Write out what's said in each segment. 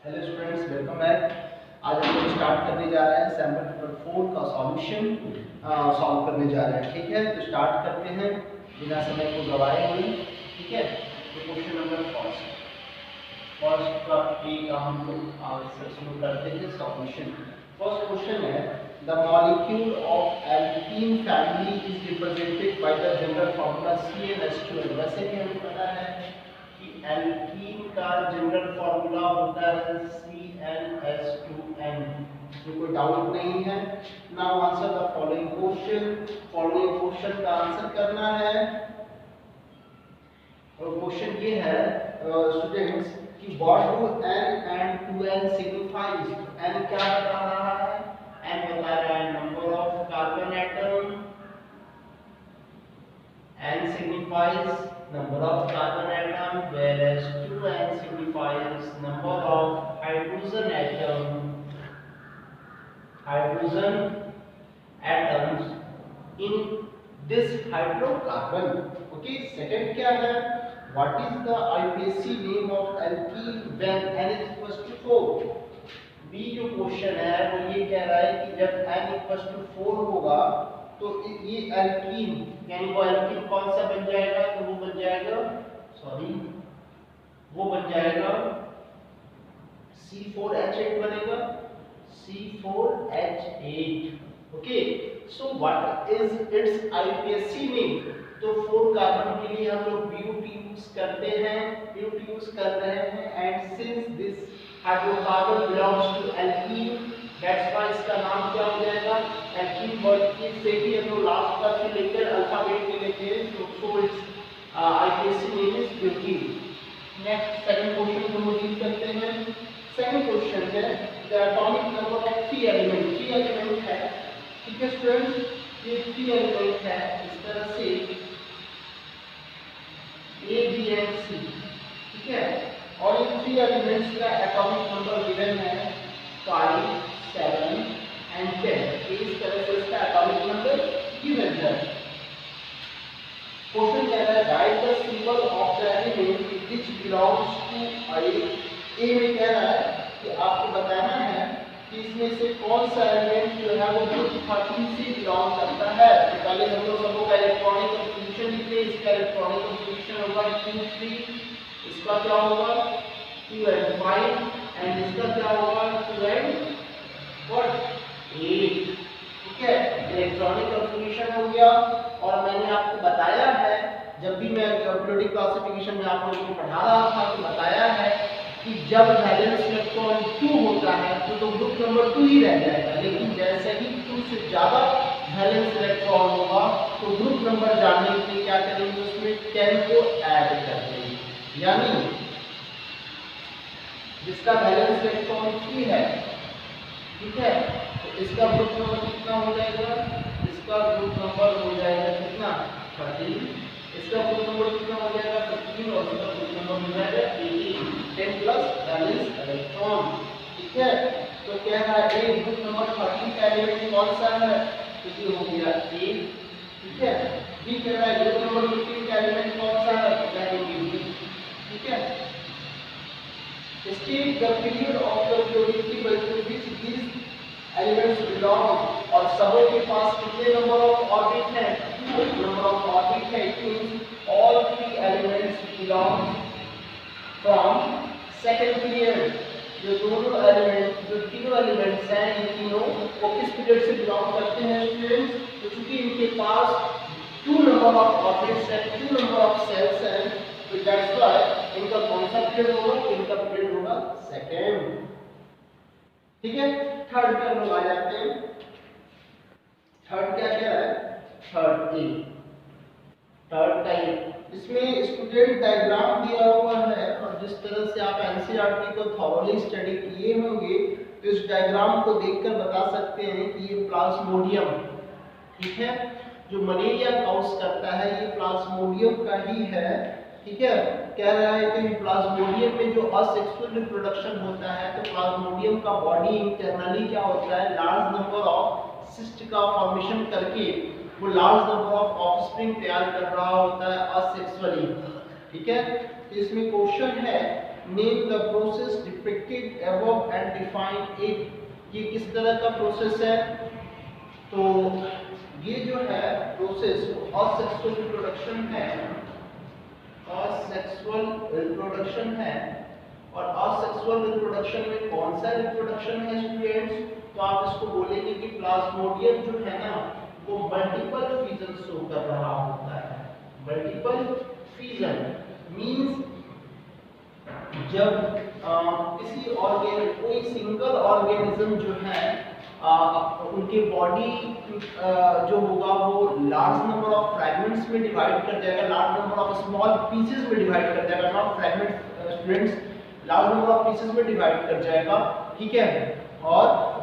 Hello students, welcome back. आज हम लोग स्टार्ट करने जा रहे हैं सैम्पल पेपर 4 का सॉल्यूशन सॉल्व करने जा रहे हैं। ठीक है, तो स्टार्ट करते हैं बिना समय को गवाए हुए। ठीक है, तो क्वेश्चन नंबर फर्स्ट का ए का हम लोग आंसर शुरू करते हैं सॉल्यूशन। फर्स्ट क्वेश्चन है the molecule of alkene family is represented by the general formula CnH2n। वैसे भी हमें पता है कि एल्कीन का जनरल फार्मूला होता है CnH2n, इसमें कोई डाउट नहीं है। Now answer the following question का आंसर करना है। और क्वेश्चन ये है स्टूडेंट्स कि what do n and 2n signifies. n क्या बता रहा है? n बता रहा है number of carbon atom, n signifies number of carbon atom, whereas 2n signifies number of hydrogen atoms in this hydrocarbon. Okay, second क्या है? What is the IUPAC name of alkene when n is equals to 4? B जो question है वो ये कह रहा है कि जब n equals to 4 होगा तो ये एल्कीन यानी वो एल्कीन कौन सा बन जाएगा? तो वो बन जाएगा C4H8 बनेगा, C4H8। Okay, so what is it's IUPAC name? तो 4 कार्बन के लिए हम लोग ब्यूट यूज करते हैं and since this hydrocarbon belongs to alkene, that's why इसका नाम क्या हो जाएगा? एल्कीन वर्ड की से भी हम लोग लास्ट तक से लेकर अल्फाबेट में लेते हैं, so it's IUPAC name is butene. Next second question को हम डील करते हैं। सेकंड क्वेश्चन है the atomic number of 3 element है। ठीक है स्टूडेंट्स, ये 3 एलिमेंट है इस तरह से A, B and C। ठीक है, और इन 3 एलिमेंट्स का एटॉमिक नंबर गिवन है 5, 7 and 10। इस तरह से इसका एटॉमिक नंबर गिवन है। क्वेश्चन कह रहा है write the symbol of the element which belongs to a में कह रहा है कि आपको बताना है कि इसमें से कौन सा एलिमेंट जो है वो ग्रुप 13 से बिलोंग करता है। तो पहले हम लोग सबको का इलेक्ट्रॉनिक कंपोजिशन लिखते हैं। इसका इलेक्ट्रॉनिक कंपोजिशन होगा 2 3, इसका क्या होगा 2 and 5 एंड इसका क्या होगा 2 and 8। ठीक है, इलेक्ट्रॉनिक कंपोजिशन हो गया। और मैंने आपको बताया है जब भी मैं पीरियोडिक क्लासिफिकेशन में आप लोगों को पढ़ा रहा था तो बताया है कि जब वैलेंस इलेक्ट्रॉन 2 होता है तो ग्रुप नंबर 2 ही रह जाएगा, लेकिन जैसे ही 2 से ज्यादा वैलेंस इलेक्ट्रॉन होगा तो ग्रुप नंबर जानने के लिए क्या करेंगे? उसमें 10 को ऐड कर देंगे। यानी जिसका वैलेंस इलेक्ट्रॉन 3 है, ठीक है, तो इसका ग्रुप नंबर कितना हो जाएगा? इसका ग्रुप नंबर हो जाएगा कितना? 13। इसका ग्रुप नंबर कितना हो जाएगा? 15 और इसका ग्रुप नंबर हो जाएगा 18। 10 प्लस वैलेंस इलेक्ट्रॉन। ठीक है, तो क्या है ए ग्रुप नंबर 13 का एलिमेंट कौन सा है? तो ये हो गया ए। ठीक है, बी कह रहा है ग्रुप नंबर 15 का एलिमेंट कौन सा है? कहेंगे बी। ठीक है, state the period of the periodicity to which these elements belong। और सबों के पास कितने नंबर ऑफ ऑर्बिट है? 2 नंबर ऑफ ऑर्बिट है। It means all 3 elements belong from second period. जो तीनों एलिमेंट्स हैं ये तीनों वो किस पीरियड से बिलोंग करते हैं स्टूडेंट्स? तो चूंकि इनके पास 2 नंबर ऑफ ऑर्बिट्स हैं, 2 नंबर ऑफ सेल्स हैं, तो दैट्स व्हाई इनका कौन सा पीरियड होगा? इनका पीरियड होगा सेकंड। ठीक है, थर्ड पे हम लोग आ जाते हैं। थर्ड क्या क्या है? Third A. थर्ड का इसमें स्टूडेंट डायग्राम दिया हुआ है और जिस तरह से आप एनसीईआरटी को थॉरोली स्टडी किए होंगे तो इस डायग्राम को देखकर बता सकते हैं कि ये प्लाज्मोडियम, ठीक है, जो मलेरिया कॉज करता है ये प्लाज्मोडियम का ही है। ठीक है, कह रहा है कि प्लाज्मोडियम में जो असेक्सुअल रिप्रोडक्शन होता है तो प्लाज्मोडियम का बॉडी इंटरनली क्या होता है? लार्ज नंबर ऑफ सिस्ट का फॉर्मेशन करके वो लार्ज नंबर ऑफ ऑफस्प्रिंग तैयार कर रहा होता है असेक्सुअली। ठीक है, तो इसमें क्वेश्चन है name the process depicted above and define it. ये किस तरह का प्रोसेस है? तो ये जो है प्रोसेस असेक्सुअल रिप्रोडक्शन है, असेक्सुअल रिप्रोडक्शन है। और असेक्सुअल रिप्रोडक्शन में कौन सा रिप्रोडक्शन है स्टूडेंट्स? तो आप इसको बोलेंगे कि प्लाज्मोडियम जो है ना वो मल्टीपल फ्यूजन शो कर रहा होता है। मल्टीपल फ्यूजन मींस जब किसी कोई सिंगल ऑर्गेनिज्म जो है उनके बॉडी जो होगा वो लार्ज नंबर ऑफ फ्रैगमेंट्स में डिवाइड कर जाएगा, large number of small pieces में डिवाइड कर जाएगा, not fragments students, large number of pieces में डिवाइड कर जाएगा, ठीक है। और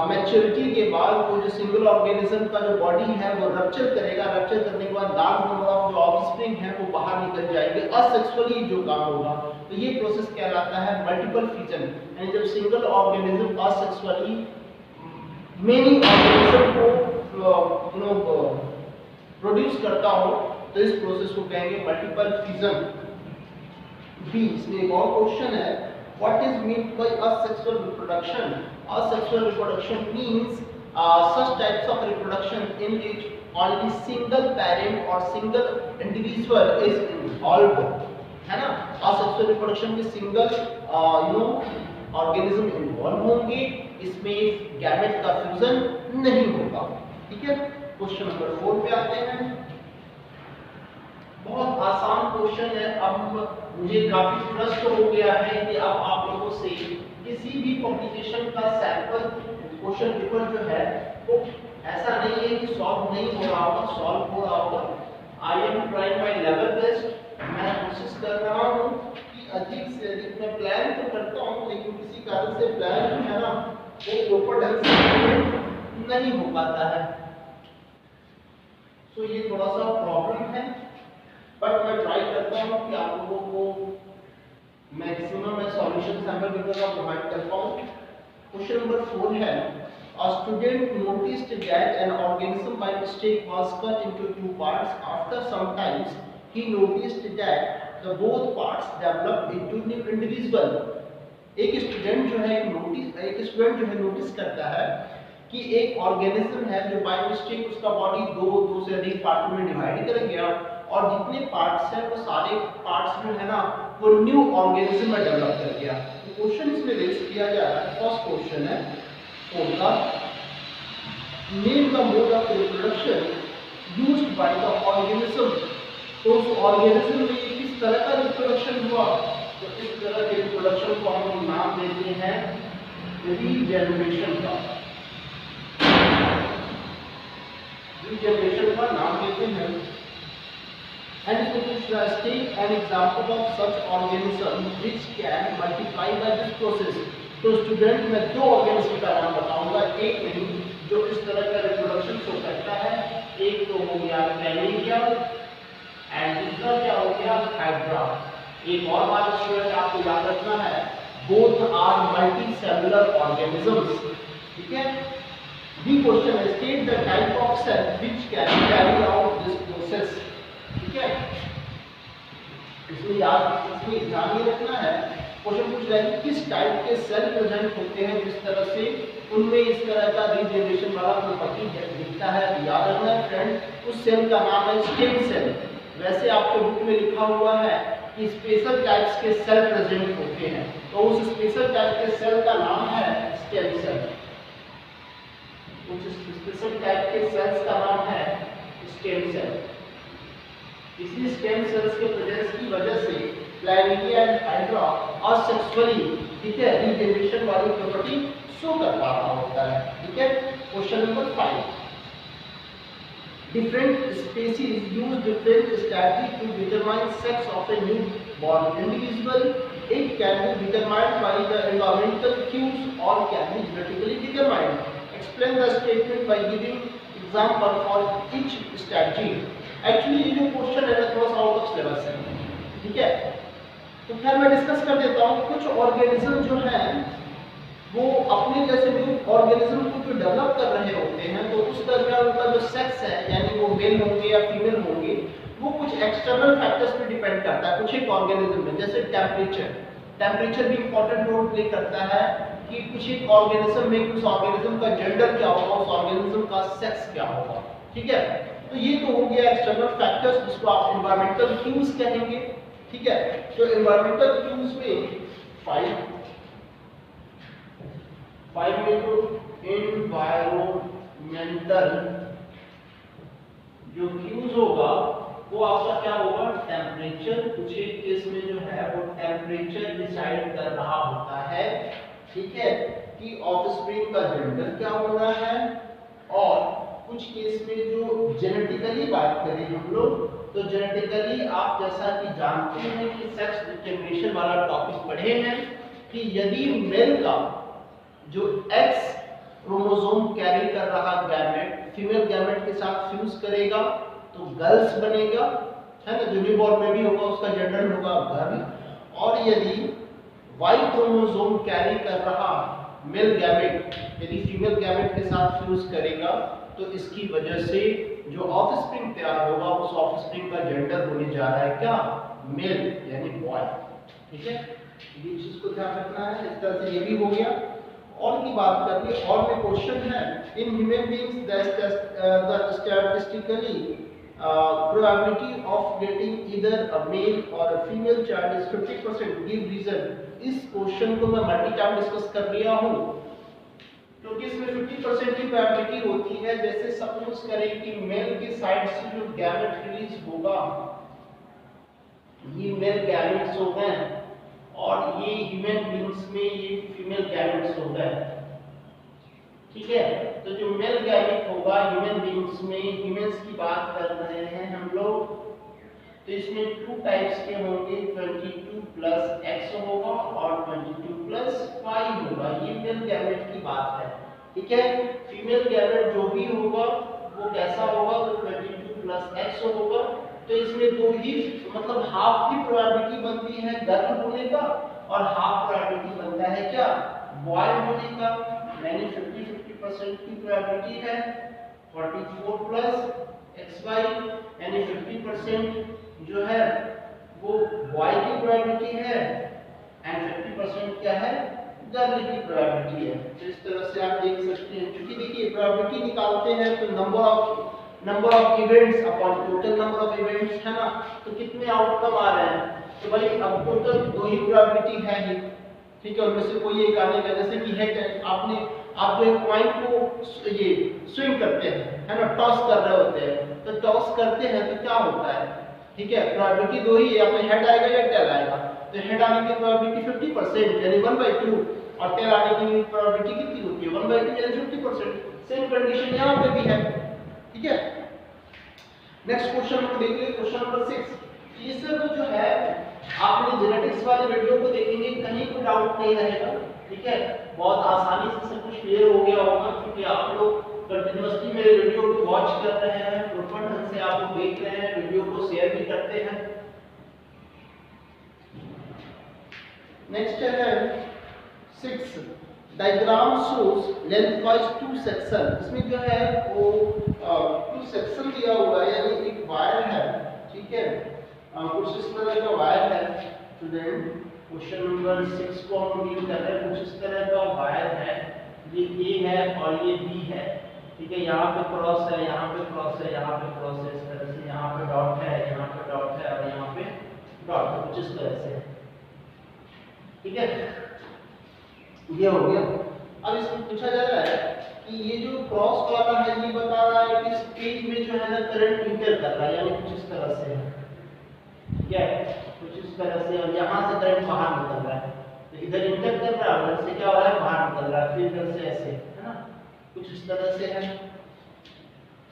मैच्योरिटी के बाद वो जो सिंगल ऑर्गेनिज्म का जो बॉडी है वो रप्चर करेगा, रप्चर करने के बाद लार्ज नंबर ऑफ जो ऑफस्प्रिंग है वो बाहर निकल जाएंगे, असेक्सुअली जो काम होगा। तो ये प्रोसेस कहलाता है मल्टीपल फ्यूजन। यानी जब single organism asexually many organism को प्रोड्यूस करता हो तो इस प्रोसेस को कहेंगे मल्टीपल फ्यूजन। बी, इसमें एक और क्वेश्चन है, what is mean by asexual reproduction? Asexual reproduction means such types of reproduction in which only single parent or single individual is involved, है ना। asexual reproduction में सिंगल ऑर्गेनिज्म इन्वॉल्व होंगे, इसमें gamete का फ्यूजन नहीं होगा, ठीक है। क्वेश्चन नंबर 4 पे आते हैं। बहुत आसान क्वेश्चन है। अब मुझे काफी ट्रस्ट हो गया है कि अब आप लोगों से किसी भी पब्लिकेशन का सैंपल क्वेश्चन पेपर जो है वो ऐसा नहीं है कि सॉल्व नहीं हो रहा होगा, सॉल्व हो रहा होगा। I am trying my level best. मैं कोशिश कर रहा हूँ कि अधिक से अधिक, मैं प्लान तो करता हूँ लेकिन किसी कारण से प्लान जो है ना वो प्रॉपर ढंग से नहीं हो पाता है। तो ये थोड़ा सा प्रॉब्लम है, बट मैं ट्राई करता हूँ कि आप लोगों को मैक्सिमम मैं सॉल्यूशन सैंपल पेपर का प्रोवाइड कर पाऊँ। क्वेश्चन नंबर 4 है, a student noticed that an organism by mistake was cut into 2 parts. After some time he noticed that the both parts developed into new individual. एक student जो है notice करता है कि एक ऑर्गेनिज्म है जो बाय मिस्टेक उसका बॉडी दो से अधिक पार्ट में डिवाइड कर गया और जितने पार्ट्स हैं वो सारे पार्ट्स जो है ना वो न्यू ऑर्गेनिज्म में डेवलप कर गया। तो क्वेश्चन इसमें रेज किया जा रहा है। फर्स्ट क्वेश्चन है होगा, name the mode of reproduction used by the organism. तो उस ऑर्गेनिज्म में किस तरह का रिप्रोडक्शन हुआ? तो इस तरह के रिप्रोडक्शन को हम नाम देते हैं रीजेनरेशन का। रीजेनरेशन का नाम देते हैं। And it is take an example of such organism which can multiply by this process. तो स्टूडेंट मैं 2 ऑर्गेनिज्म का नाम बताऊंगा, एक नहीं जो इस तरह का रिप्रोडक्शन शो करता है। एक तो हो गया प्लैनेरिया एंड दूसरा क्या हो गया हाइड्रा। एक और बात स्टूडेंट आपको याद रखना है, both are multi cellular organisms, ठीक है। बी क्वेश्चन है, state the type of cell which can carry out this process, ठीक है। इसमें ध्यान ये रखना है, क्वेश्चन पूछ रहा है कि किस टाइप के सेल प्रेजेंट होते हैं जिस तरह से उनमें इस तरह का रीजेनरेशन वाला प्रॉपर्टी दिखता है। याद रखना है फ्रेंड, उस सेल का नाम है स्टेम सेल। वैसे आपके बुक में लिखा हुआ है कि स्पेशल टाइप्स के सेल प्रेजेंट होते हैं, तो उस स्पेशल टाइप के सेल का नाम है स्टेम सेल। उस स्पेशल टाइप के सेल्स का नाम है स्टेम सेल। इसी स्टेम सेल्स के प्रेजेंस की वजह से प्लैनेरिया एंड हाइड्रा असेक्सुअली, ठीक है, रीजेनरेशन वाली प्रॉपर्टी शो कर पा रहा होता है, ठीक है। Question number 5, different species use different strategy to determine sex of a new born individual. It can be determined by the environmental cues और can be genetically determined. Explain the statement by giving example for each strategy. Actually ये जो question है थोड़ा सा out of syllabus है, ठीक है। तो खैर मैं डिस्कस कर देता हूँ। कुछ ऑर्गेनिज्म जो है वो अपने जैसे न्यू ऑर्गेनिज्म को जो डेवलप कर रहे होते हैं तो उस दरमियान उनका जो सेक्स है यानी वो मेल होंगे या फीमेल होंगे वो कुछ एक्सटर्नल फैक्टर्स पे डिपेंड करता है। कुछ एक ऑर्गेनिज्म में जैसे टेम्परेचर, टेम्परेचर भी इंपॉर्टेंट रोल प्ले करता है कि कुछ एक ऑर्गेनिज्म में उस ऑर्गेनिज्म का जेंडर क्या होगा, उस ऑर्गेनिज्म का सेक्स क्या होगा। ठीक है, तो ये तो हो गया एक्सटर्नल फैक्टर्स जिसको आप एनवायरमेंटल क्यूज कहेंगे। ठीक है, तो एनवायरमेंटल क्यूज में फाइव में तो एनवायरमेंटल जो क्यूज होगा वो आपका क्या होगा, टेम्परेचर। कुछ एक केस में जो है वो टेम्परेचर डिसाइड कर रहा होता है, ठीक है, कि ऑफस्प्रिंग का जेंडर क्या होना है। और कुछ केस में जो जेनेटिकली बात करें हम लोग, तो जेनेटिकली आप जैसा कि जानते हैं कि सेक्स डिटरमिनेशन वाला टॉपिक पढ़े हैं कि यदि मेल का जो एक्स क्रोमोसोम कैरी कर रहा गैमेट फीमेल गैमेट के साथ फ्यूज करेगा तो गर्ल्स बनेगा, है ना, जो न्यूबॉर्न में भी होगा उसका जेंडर होगा गर्ल। और यदि वाई क्रोमोसोम कैरी कर रहा मेल गैमेट यदि फीमेल गैमेट के साथ फ्यूज करेगा तो इसकी वजह से जो ऑफस्प्रिंग तैयार होगा उस ऑफस्प्रिंग का जेंडर होने जा रहा है क्या, मेल यानी बॉय। ठीक है, ये चीज को ध्यान रखना है। इस तरह से ये भी हो गया। और की बात करके और में क्वेश्चन है, in human beings the statistically probability of getting either a male or a female child is 50%, give reason। इस क्वेश्चन को मैं मल्टी टाइम डिस्कस कर लिया हूँ क्योंकि इसमें 50% की प्रोबेबिलिटी होती है। जैसे सपोज करें कि मेल की साइड से जो गैमेट रिलीज होगा, ये मेल गैमेट्स हो गए और ये ह्यूमन बीइंग्स में ये फीमेल गैमेट्स हो गए। ठीक है, तो जो मेल गैमेट होगा ह्यूमन बीइंग्स में, ह्यूमंस की बात कर रहे हैं हम लोग, तो इसमें 2 टाइप्स के होंगे, 22 प्लस x होगा और 22 प्लस y होगा। ये मेल गैमेट की बात है। ठीक है, फीमेल गैमेट जो भी होगा वो कैसा होगा, तो 22 प्लस x होगा। तो इसमें दो ही मतलब हाफ की प्रोबेबिलिटी बनती है गर्ल होने का और हाफ प्रोबेबिलिटी बनता है क्या, बॉय होने का। यानी 50% की प्रोबेबिलिटी है 44 प्लस xy, यानी 50% जो है वो y की प्रोबेबिलिटी है एंड 50% क्या है, गर्ल की प्रोबेबिलिटी है। तो इस तरह से आप देख सकते हैं, क्योंकि देखिए प्रोबेबिलिटी निकालते हैं तो number of events upon total number of events, है ना, तो कितने आउटकम आ रहे हैं। तो भाई अब टोटल 2 ही प्रोबेबिलिटी है ही, ठीक है, उनमें से कोई एक आने का। जैसे कि है आप जो एक पॉइंट को ये स्विंग करते हैं, है ना, टॉस कर रहे होते हैं, तो टॉस करते हैं तो क्या होता है, ठीक है, प्रोबेबिलिटी 2 ही है, या तो हेड आएगा या टेल आएगा। तो हेड आने की प्रोबेबिलिटी 50% यानी 1/2 और टेल आने की प्रोबेबिलिटी कितनी होती है, 1/2 यानी 50%। सेम कंडीशन यहाँ पे भी है। ठीक है, नेक्स्ट क्वेश्चन को देखिए, क्वेश्चन नंबर 6। इसमें तो जो है आपने जेनेटिक्स वाले वीडियो को देखेंगे, कहीं कोई डाउट नहीं रहेगा। ठीक है, बहुत आसानी से सब कुछ क्लियर हो गया होगा क्योंकि आप लोग कंटिन्यूअसली मेरे वीडियो को वॉच कर रहे हैं, प्रॉपर ढंग से आप लोग देख रहे हैं, वीडियो को शेयर भी करते हैं। नेक्स्ट है 6, डायग्राम शोज लेंथवाइज 2 सेक्शन। इसमें जो है वो 2 सेक्शन दिया हुआ है, यानी एक वायर है, ठीक है, कुछ इस तरह का वायर है। स्टूडेंट क्वेश्चन नंबर 6 को हम डील कर रहे हैं, कुछ इस तरह का वायर है, ये A है और ये B है। ठीक है, यहाँ पे क्रॉस है, यहाँ पे क्रॉस है, यहाँ पे क्रॉस है, इस तरह से यहाँ पे डॉट है, यहाँ पे डॉट है और यहाँ पे डॉट है, कुछ इस तरह से। ठीक है, ये हो गया। अब इसमें पूछा जा रहा है कि ये जो क्रॉस वाला है ये बता रहा है कि इस पेज में जो है ना करंट इंटर कर रहा है, यानी कुछ इस तरह से है। ठीक है, कुछ इस तरह से, और यहाँ से करंट बाहर निकल रहा है, तो इधर इंटर कर रहा है, उधर से क्या हो रहा है, बाहर निकल रहा है, फिर इधर से ऐसे, है ना, कुछ इस तरह से है।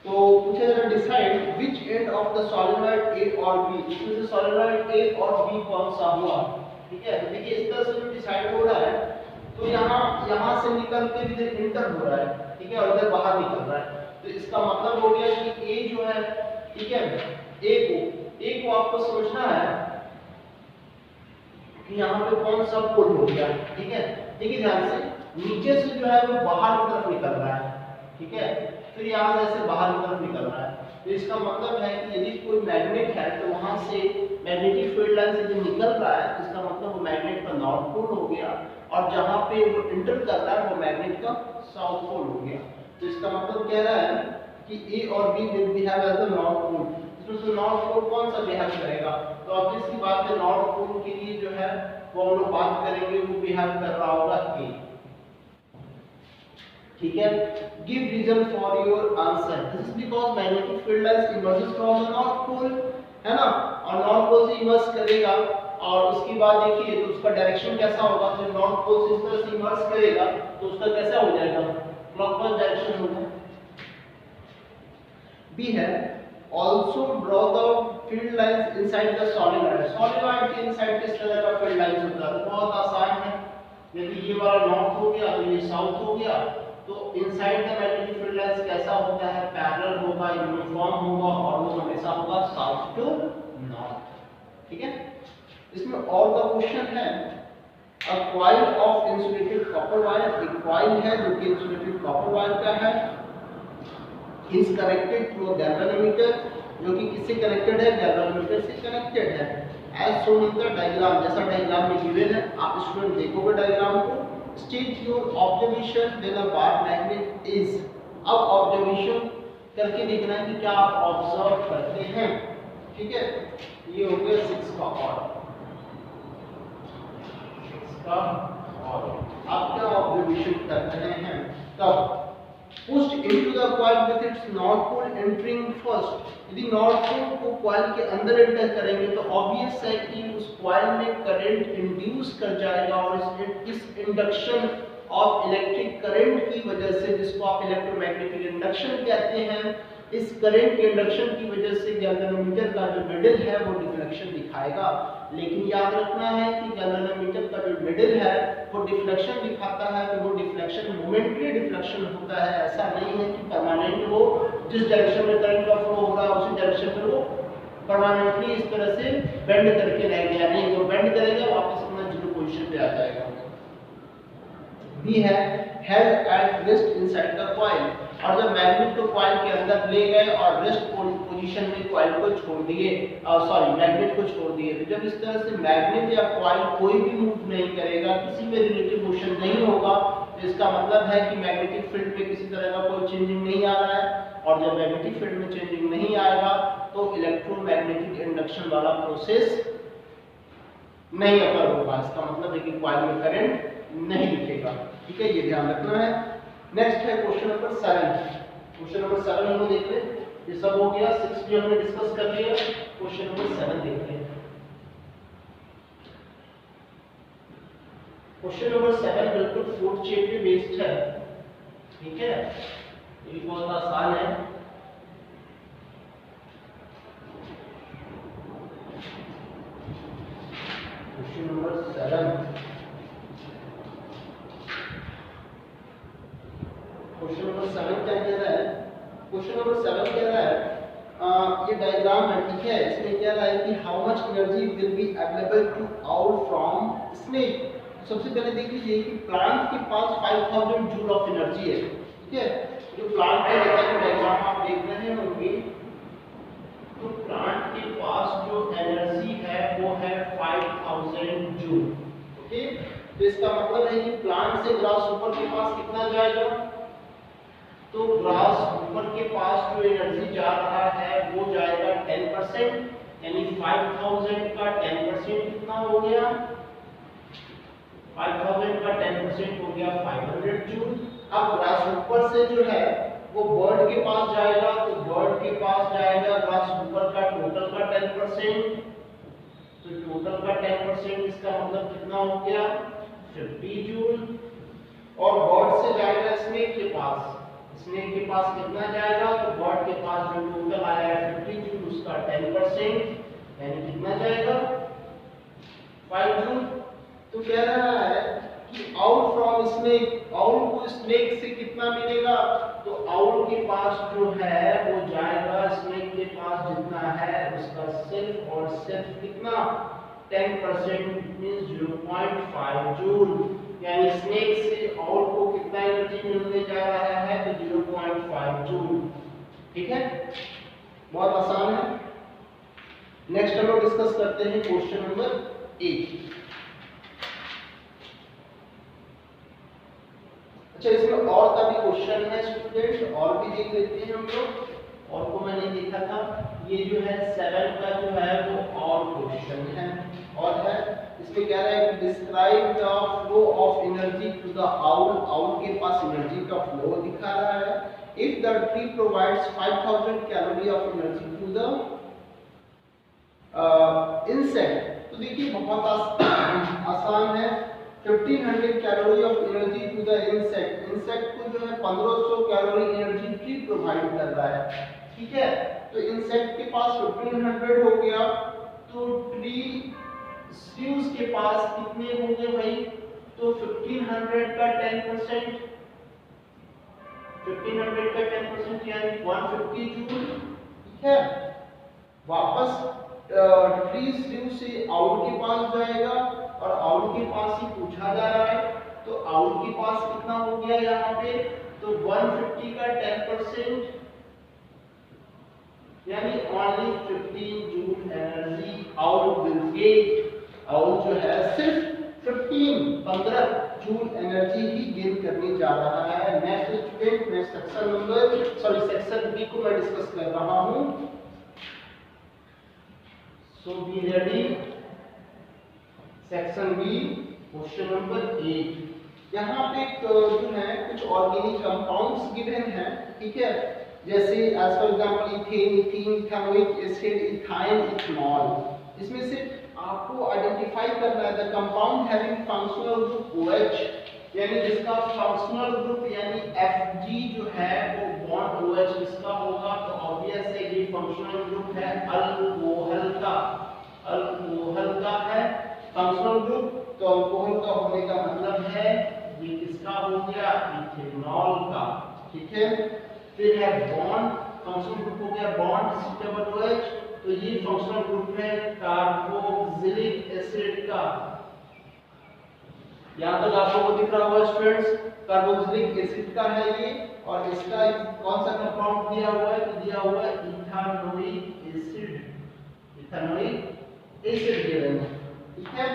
तो पूछा जा रहा है decide which end of the solenoid A और बी, इसमें से सॉलिनॉइड ए और बी कौन सा हुआ। ठीक है, तो देखिए इस तरह से जो डिसाइड हो रहा है, तो यहाँ से निकल के इधर इंटर हो रहा है, ठीक है, और इधर बाहर निकल रहा है। तो इसका मतलब हो गया कि ए जो है, ठीक है, ए को आपको समझना है कि यहाँ पे कौन सा पोल हो गया। ठीक है, देखिए ध्यान से, नीचे से जो है वो बाहर की तरफ निकल रहा है, ठीक है, फिर यहाँ से ऐसे बाहर की तरफ निकल रहा है, तो इसका मतलब है कि यदि कोई मैग्नेट है तो वहां से मैग्नेटिक फील्ड लाइन से जो निकल रहा है, इसका मतलब वो मैग्नेट का नॉर्थ पोल हो गया, और जहां पे वो इंटर कर रहा है वो मैग्नेट का साउथ पोल हो गया। तो इसका मतलब कह रहा है कि ए और B will behave as a north pole. इसमें से नॉर्थ पोल कौन सा बिहेव करेगा? तो ऑब्वियस सी बात है, नॉर्थ पोल के लिए जो है वो हम लोग बात करेंगे, वो बिहेव कर रहा होगा ए। ठीक है, give reason for your answer. This is because magnetic field lines emerges from the north pole, है ना, और नॉर्थ पोल से इमर्ज करेगा, और उसके बाद देखिए तो उसका डायरेक्शन कैसा होगा? तो नॉर्थ पोल से इस तरह से इमर्ज करेगा तो उसका कैसा हो जाएगा? क्लॉकवाइज डायरेक्शन होगा। बी है, also draw the field lines inside the solenoid। solenoid के इनसाइड किस तरह का फील्ड लाइंस होता है? बहुत आसान है, यदि ये वाला नॉर्थ हो गया तो ये साउथ हो गया, तो inside the magnetic field lines कैसा होता है? पैरेलल होगा, यूनिफॉर्म होगा, और वो हमेशा होगा साउथ टू नॉर्थ। ठीक है, इसमें और का क्वेश्चन है, a coil of insulated copper wire. एक कॉइल है जो कि इंसुलेटेड कॉपर वायर का है, is connected to a galvanometer, जो कि किससे कनेक्टेड है? गैल्वेनोमीटर से कनेक्टेड है, as shown in the diagram. जैसा डायग्राम में गिवन है, आप स्टूडेंट देखोगे डायग्राम को। State your observation when a bar magnet is. अब ऑब्जर्वेशन करके देखना है कि क्या आप ऑब्जर्व करते हैं। ठीक है, ये हो गया 6 का ऑर्डर, 6 का ऑर्डर। आप क्या ऑब्जर्वेशन कर रहे हैं? तब pushed into the coil with its north pole entering first। यदि नॉर्थ पोल को कॉइल के अंदर एंटर करेंगे तो ऑब्वियस है कि उस कॉइल में करंट इंड्यूस कर जाएगा, और इस इंडक्शन ऑफ इलेक्ट्रिक करंट की वजह से, जिसको आप इलेक्ट्रोमैग्नेटिक इंडक्शन कहते हैं, इस करंट के इंडक्शन की वजह से गैल्वेनोमीटर का जो मिडिल है वो डिफ्लेक्शन दिखाएगा। लेकिन याद रखना है कि गैल्वेनोमीटर का जो मिडिल है वो डिफ्लेक्शन दिखाता है, तो वो डिफ्लेक्शन मोमेंटरी डिफ्लेक्शन होता है। ऐसा नहीं है कि परमानेंट वो जिस डायरेक्शन में करंट का फ्लो हो रहा है उसी डायरेक्शन में वो परमानेंटली इस तरह से बेंड करके रह गया, नहीं, वो बेंड करेगा वापस अपना जीरो पोजीशन पे आ जाएगा। बी है, held at rest inside the coil. और जब मैग्नेट को कॉइल के अंदर ले गए और रेस्ट पोजीशन में कॉइल को छोड़ दिए, मैग्नेट को छोड़ दिए, तो जब इस तरह से मैग्नेट या कॉइल कोई भी मूव नहीं करेगा, किसी में रिलेटिव मोशन नहीं होगा, तो इसका मतलब है कि मैग्नेटिक फील्ड में किसी तरह का कोई चेंजिंग नहीं आ रहा है। और जब मैग्नेटिक फील्ड में चेंजिंग नहीं आएगा तो इलेक्ट्रोमैग्नेटिक इंडक्शन वाला प्रोसेस नहीं अकर होगा। इसका मतलब है कि कॉइल में करंट नहीं दिखेगा। ठीक है, ये ध्यान रखना है। नेक्स्ट है क्वेश्चन नंबर 7। क्वेश्चन नंबर 7 हम लोग देख रहे हैं, ये सब हो गया, 6 भी हमने डिस्कस कर लिया। क्वेश्चन नंबर 7 देख रहे हैं। क्वेश्चन नंबर 7 बिल्कुल फोर्थ चैप्टर बेस्ड है। ठीक है, ये बहुत आसान है। क्वेश्चन नंबर 7, क्वेश्चन नंबर 7 क्या कह रहा है? क्वेश्चन नंबर 7 कह रहा है, ये डायग्राम है, ठीक है, इसमें कह रहा है कि how much energy will be available to out from snake. सबसे पहले देख लीजिए कि प्लांट के पास 5000 जूल ऑफ एनर्जी है। ठीक है, जो प्लांट है, जैसा कि डायग्राम आप देख रहे होंगे, तो प्लांट के पास जो एनर्जी है वो है 5000 जूल। ओके, तो इसका मतलब है कि प्लांट से ग्रास ऊपर के पास कितना जाएगा? तो ग्रास ऊपर के पास जो एनर्जी जा रहा है वो जाएगा 10%, यानी 5000 का 10% कितना हो गया? 5000 का 10% हो गया 500 जूल। अब ग्रास ऊपर से जो है वो बर्ड के पास जाएगा, तो बर्ड के पास जाएगा ग्रास ऊपर का टोटल का 10%, तो टोटल का 10%, इसका मतलब कितना हो गया? 50 जूल। और बर्ड से जाएगा स्नेक के पास, स्नेक के पास कितना जाएगा? तो बर्ड के पास जो टोटल आया है 50 जूल, उसका 10%, यानी कितना जाएगा? 5 जूल। तो कह रहा है कि आउट फ्रॉम स्नेक, आउट को स्नेक से कितना मिलेगा? तो आउट के पास जो है वो जाएगा स्नेक के पास जितना है उसका सिर्फ और सिर्फ कितना? 10%, मींस 0.5 जूल। यानी स्नेक से आउट को कितना एनर्जी मिलने जा रहा है? तो 0.5 जूल। ठीक है, बहुत आसान है। नेक्स्ट हम लोग डिस्कस करते हैं क्वेश्चन नंबर 8। अच्छा, इसमें और का भी क्वेश्चन है स्टूडेंट, और भी देख लेते हैं हम लोग। और को मैंने देखा था, ये जो है 7 का जो है वो और क्वेश्चन है, और है इसमें क्या है, describe the flow of energy to the owl. Owl के पास एनर्जी का फ्लो दिखा रहा है। If the tree provides 5000 calorie of energy to the insect, तो देखिए बहुत आसान है। 1500 calorie of energy to the insect, insect को जो है 1500 कैलोरी एनर्जी ट्री प्रोवाइड कर रहा है, ठीक है। तो इंसेक्ट के पास 1500 हो गया, तो ट्री स्यूज के पास कितने होंगे भाई, तो 1500 का 10%, 1500 का 10% यानी 150 जूल, ठीक है। वापस ट्री स्यूज से आउल के पास जाएगा, और आउल के पास ही पूछा जा रहा है, तो आउल के पास कितना हो गया यहाँ पे, तो 150 का 10% यानी only 15 joule energy owl will get. Owl जो है सिर्फ 15 जूल एनर्जी ही गेन करने जा रहा है। नेक्स्ट स्टूडेंट, मैं सेक्शन बी को मैं डिस्कस कर रहा हूं। So be ready. Section B question number 8। यहाँ पे जो है कुछ ऑर्गेनिक कंपाउंड्स गिवन हैं, ठीक है। जैसे as for example ethane, ethene, ethanoic acid, ethyne, ethanol. इसमें से आपको आइडेंटिफाई करना है the compound having functional group OH, यानी जिसका फंक्शनल ग्रुप यानी Fg जो है वो बॉन्ड OH किसका होगा, तो ऑब्वियस है ये फंक्शनल ग्रुप है अल्कोहल का, अल्कोहल का है फंक्शनल ग्रुप। तो अल्कोहल का होने का मतलब है ये किसका हो गया, इथेनॉल का, ठीक है। फिर है बॉन्ड, फंक्शनल ग्रुप हो गया बॉन्ड COOH, तो ये फंक्शनल ग्रुप है कार्बोक्सिलिक एसिड का। यहां तक आपको वो दिख रहा होगा स्टूडेंट्स, कार्बोक्सिलिक एसिड का है ये, और इसका कौन सा कंपाउंड दिया हुआ है, तो दिया हुआ है ethanoic acid, ethanoic acid given है, ठीक है।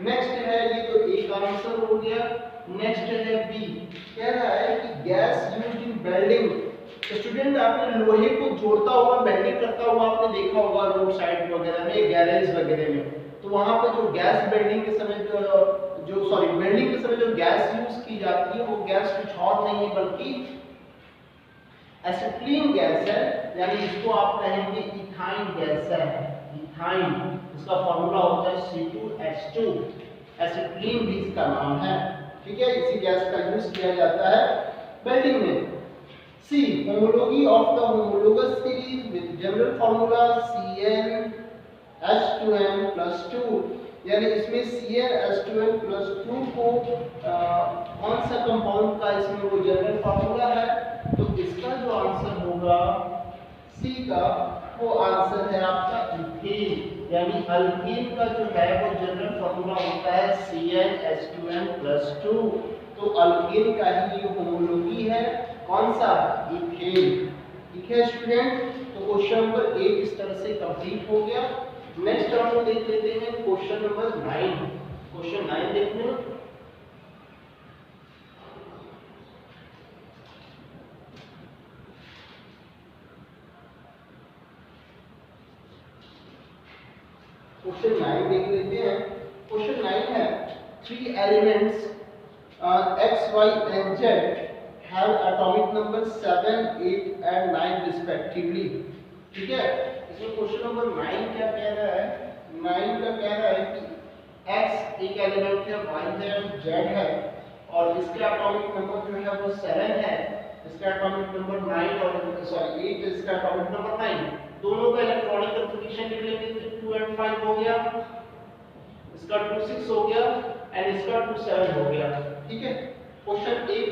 नेक्स्ट है, ये तो एक आंसर हो गया। नेक्स्ट है बी, कह रहा है कि गैस यूज्ड इन वेल्डिंग। तो स्टूडेंट, आपने लोहे को जोड़ता हुआ वेल्डिंग करता हुआ आपने देखा होगा रोड साइड वगैरह में, गैरेज वगैरह में, तो वहां पे जो गैस वेल्डिंग के समय वेल्डिंग के समय जो गैस यूज की जाती है वो गैस कुछ और नहीं है बल्कि एसिटिलीन गैस है, यानी इसको आप कहेंगे इथाइन गैस है, इथाइन। इसका फार्मूला होता है C2H2, एसिटिलीन भी इसका नाम है, ठीक है। इसी गैस का यूज किया जाता है वेल्डिंग में। C, homology of the homologous series with general formula CnH2n plus 2, यानी इसमें CnH2n plus 2 को कौन सा कंपाउंड का इसमें वो जनरल फार्मूला है, तो इसका जो आंसर होगा C का, वो आंसर है आपका इथेन, यानी अल्कीन का जो है वो जनरल फार्मूला होता है CnH2n plus 2। तो अल्कीन का ही ये होमोलॉजी है, कौन सा, इथेन, ठीक है स्टूडेंट। तो क्वेश्चन नंबर 8 इस तरह से कंप्लीट हो गया। नेक्स्ट हम लोग देख लेते हैं क्वेश्चन नंबर 9। क्वेश्चन 9 देखते हैं। क्वेश्चन 9 देख लेते हैं। क्वेश्चन 9 है 3 elements x, y and z have atomic number 7, 8 and 9 respectively, ठीक है। इसमें क्वेश्चन नंबर 9 क्या कह रहा है, 9 का कह रहा है कि x एक एलिमेंट है, y है, z है, और इसका एटॉमिक नंबर जो है वो 7 है, इसका एटॉमिक नंबर 9 और 8, इसका एटॉमिक नंबर 9। दोनों का इलेक्ट्रॉनिक कंफिगरेशन लिख लेंगे, तो 2 and 5 हो गया, इसका 2 6 हो गया एंड इसका 2 7 हो गया, ठीक है। क्वेश्चन 1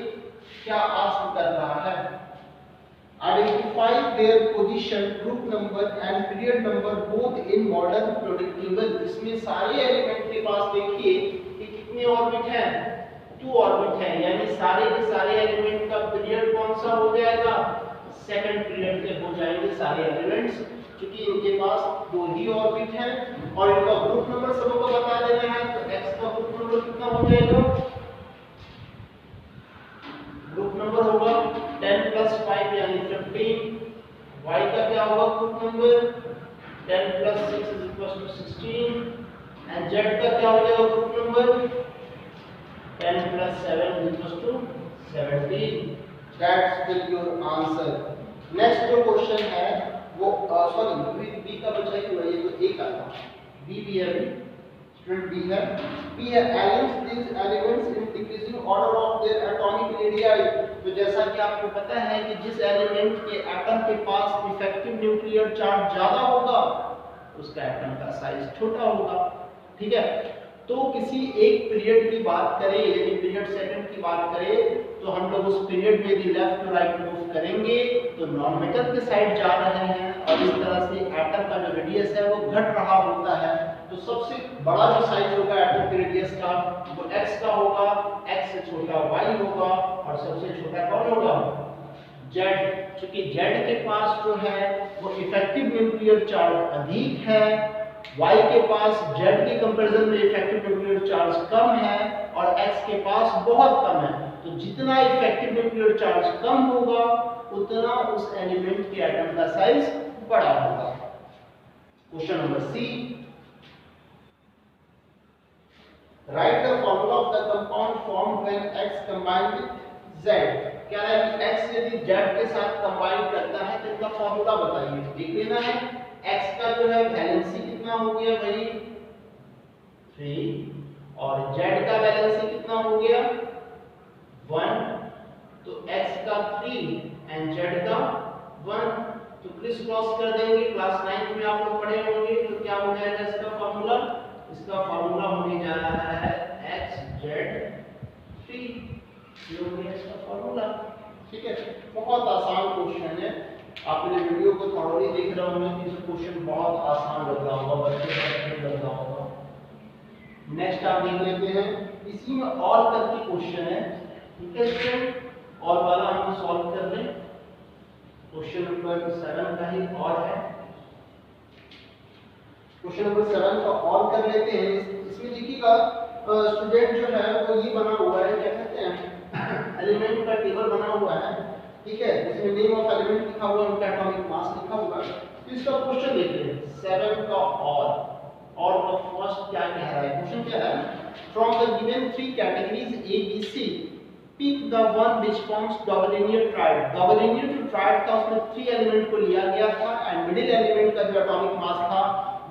क्या आस्क कर रहा है, identify their position, group number and period number both in modern periodic table. इसमें सारे एलिमेंट के पास देखिए कि कितने ऑर्बिट हैं, 2 ऑर्बिट हैं, यानी सारे के सारे एलिमेंट का पीरियड कौन सा हो जाएगा, सेकंड पीरियड के हो जाएंगे सारे एलिमेंट्स, क्योंकि इनके पास 2 ही ऑर्बिट है और इनका ग्रुप नंबर सबको बता देना है। तो x का ग्रुप नंबर कितना हो जाएगा? ग्रुप नंबर होगा 10 + 5 यानी 15। y का क्या होगा ग्रुप नंबर? 10 + 6 = 16। एंड z का क्या हो जाएगा group number? 10 + 7 = 17। That's will your answer. Next जो क्वेश्चन है वो सॉरी बी का बचा ही हुआ, ये तो ए का था। बी भी है, स्टूडेंट बी है। बी है arrange these elements in decreasing order of their atomic radii। तो जैसा कि आपको पता है कि जिस एलिमेंट के एटम के पास इफेक्टिव न्यूक्लियर चार्ज ज्यादा होगा उसका एटम का साइज छोटा होगा। ठीक है, तो किसी एक पीरियड की बात करें यानी पीरियड सेकंड की बात करें तो हम लोग उस पीरियड में यदि लेफ्ट टू राइट मूव करेंगे तो नॉन मेटल के साइड जा रहे हैं और इस तरह से एटम का जो रेडियस है वो घट रहा होता है। तो सबसे बड़ा जो साइज होगा एटम के रेडियस का वो x का होगा, x से छोटा y होगा और सबसे छोटा कौन होगा? z। क्योंकि z के पास जो है वो इफेक्टिव न्यूक्लियर चार्ज अधिक है, y के पास z के कंपैरिजन में इफेक्टिव न्यूक्लियर चार्ज कम है और x के पास बहुत कम है। तो जितना इफेक्टिव न्यूक्लियर चार्ज कम होगा उतना उस एलिमेंट के एटम का साइज बड़ा होगा। Question number C, write the formula of the compound formed when x combined with z। क्या है कि x यदि z के साथ कंबाइन करता है तो इसका फॉर्मूला बताइए। देख लेना है x का जो है वैलेंसी कितना हो गया भाई 3 और z का वैलेंसी कितना हो गया 1। तो x का 3 एंड z का 1, तो क्रिस क्रॉस कर देंगे। क्लास 9 में आप लोग पढ़े होंगे। तो क्या हो जाएगा इसका फार्मूला? इसका फार्मूला होने जा रहा है xz3। ये हो गया इसका फार्मूला। ठीक है, बहुत आसान क्वेश्चन है। आप मेरे वीडियो को थोड़ी देख रहे होंगे तो ये क्वेश्चन बहुत आसान लग रहा होगा, बच्चे को लग रहा होगा। नेक्स्ट आप देख लेते हैं, इसी में और करके क्वेश्चन है। ठीक है स्टूडेंट, और वाला हम सॉल्व कर लें। क्वेश्चन नंबर 7 का ही और है। क्वेश्चन नंबर 7 का और कर लेते हैं। इसमें देखिएगा स्टूडेंट जो है वो ये बना हुआ है, क्या कहते हैं, एलिमेंट का टेबल बना हुआ है। ठीक है, इसमें नेम ऑफ एलिमेंट लिखा हुआ है, उनका एटॉमिक मास लिखा हुआ है। तो इसका क्वेश्चन देखते हैं 7 का और का फर्स्ट क्या कह रहा है? क्वेश्चन क्या है? From the given 3 categories A B C pick the one which forms double linear triad। double linear जो triad था उसमें 3 एलिमेंट को लिया गया था एंड मिडिल एलिमेंट का जो एटॉमिक मास था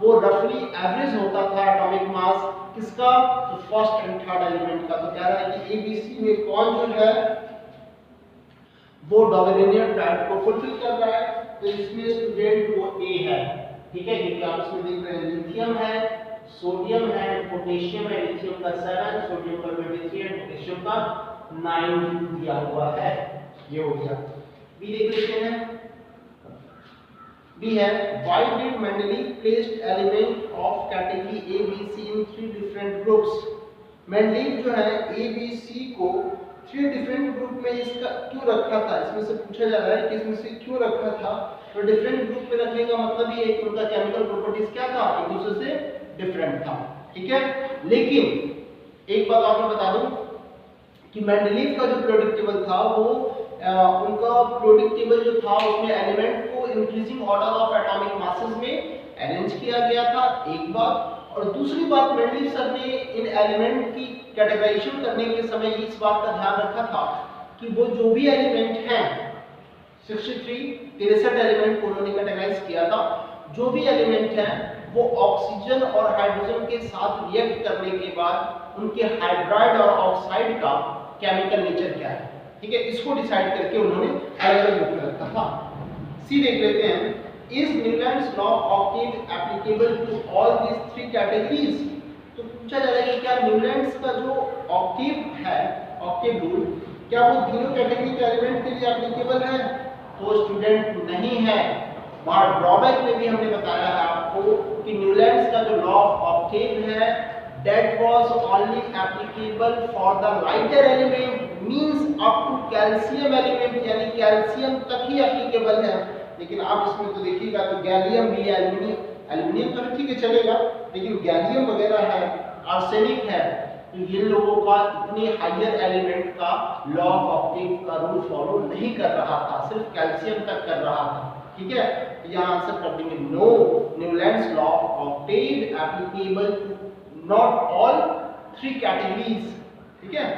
वो रफली एवरेज होता था एटॉमिक मास किसका? तो फर्स्ट एंड थर्ड एलिमेंट का। तो कह रहा है कि ABC में कौन जो है वो डबल लिनियर ट्रायड को फुलफिल कर रहा है। तो इसमें स्टूडेंट वो A है। ठीक है, क्योंकि आप इसमें देख रहे हैं लिथियम है, सोडियम है, पोटेशियम है। लिथियम का 7, सोडियम का 23 और पोटेशियम का 9 दिया हुआ है। ये हो गया। बी देख लेते हैं। बी है why did Mendeleev placed element of category A B C in 3 different groups। Mendeleev जो है A B C को 3 डिफरेंट ग्रुप में इसका क्यों रखा था? इसमें से पूछा जा रहा है कि इसमें से क्यों रखा था। तो डिफरेंट ग्रुप में रखने का मतलब ये है कि उनका केमिकल प्रॉपर्टीज क्या था, एक दूसरे से डिफरेंट था। ठीक है, लेकिन एक बात आपको बता दूं कि मेंडलीव का जो पीरियोडिक टेबल था वो उनका पीरियोडिक टेबल जो था उसमें एलिमेंट को increasing order of atomic masses में अरेंज किया गया था, एक बात। और दूसरी बात, मेंडलीव सर ने इन एलिमेंट की कैटेगराइजेशन करने के समय इस बात का ध्यान रखा था कि वो जो भी एलिमेंट हैं 63 एलिमेंट को उन्होंने कैटेगराइज किया था। जो भी एलिमेंट हैं वो ऑक्सीजन और हाइड्रोजन के साथ रिएक्ट करने के बाद उनके हाइड्राइड और ऑक्साइड का केमिकल नेचर क्या है। ठीक है, इसको डिसाइड करके उन्होंने अलग-अलग ग्रुप में रखा था। सी देख लेते हैं, is Newlands law of octave applicable to all these 3 categories. तो पूछा जा रहा है कि क्या न्यूलैंड्स का जो ऑक्टेव है, ऑक्टेव रूल, क्या वो तीनों कैटेगरी के एलिमेंट के लिए एप्लीकेबल है? तो स्टूडेंट नहीं है। वहां ड्रॉबैक में भी हमने बताया है आपको कि न्यूलैंड्स का जो लॉ ऑफ ऑक्टेव है that was only applicable for the lighter element it means up to calcium element, यानी कैल्शियम तक ही एप्लीकेबल है। लेकिन आप इसमें तो देखिएगा तो गैलियम भी, एल्यूमिनियम तो ठीक है चलेगा, लेकिन गैलियम वगैरह है, आर्सेनिक है, तो ये लोगों का इतने हायर एलिमेंट का लॉ ऑफ ऑक्टेव का रूल फॉलो नहीं कर रहा था, सिर्फ कैल्शियम तक कर रहा था। ठीक है, तो यहाँ आंसर कर देंगे no, Newlands law of octave applicable to not all 3 categories. ठीक है।